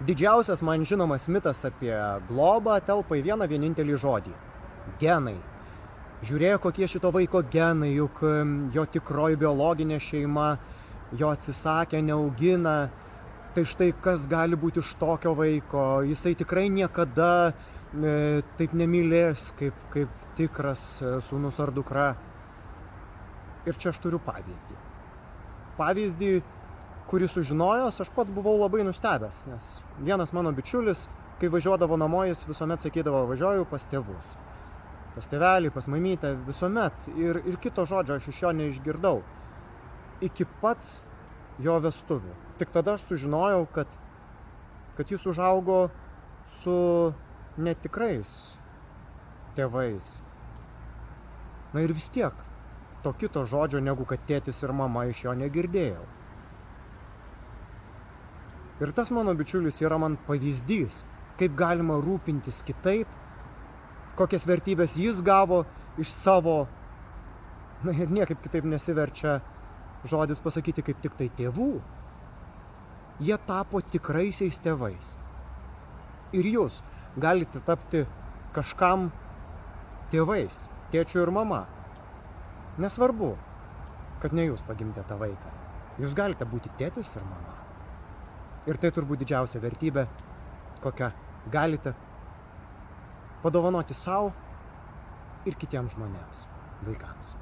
Didžiausias man žinomas mitas apie globą telpa į vieną vienintelį žodį – genai. Žiūrėjo, kokie šito vaiko genai, juk jo tikroji biologinė šeima jo atsisakė, neaugina. Tai štai kas gali būti iš tokio vaiko, jisai tikrai niekada taip nemylės, kaip tikras sūnus ar dukra. Ir čia aš turiu pavyzdį. Pavyzdį, kurį sužinojęs, aš pats buvau labai nustebęs, nes vienas mano bičiulis, kai važiuodavo namo, jis visuomet sakydavo, važiuoju pas tėvus. Pas tėvelį, pas mamytę, visuomet. Ir kito žodžio aš iš jo neišgirdau. Iki pat jo vestuvių. Tik tada aš sužinojau, kad jis užaugo su netikrais tėvais. Na ir vis tiek, to kito žodžio, negu kad tėtis ir mama, iš jo negirdėjau. Ir tas mano bičiulis yra man pavyzdys, kaip galima rūpintis kitaip, kokias vertybės jis gavo iš savo, na ir niekaip kitaip nesiverčia žodis pasakyti kaip tik tai tėvų. Jie tapo tikraisiais tėvais. Ir jūs galite tapti kažkam tėvais, tėčiu ir mama. Nesvarbu, kad ne jūs pagimdė tą vaiką. Jūs galite būti tėtis ir mama. Ir tai turbūt didžiausia vertybė, kokią galite padovanoti sau ir kitiems žmonėms, vaikams.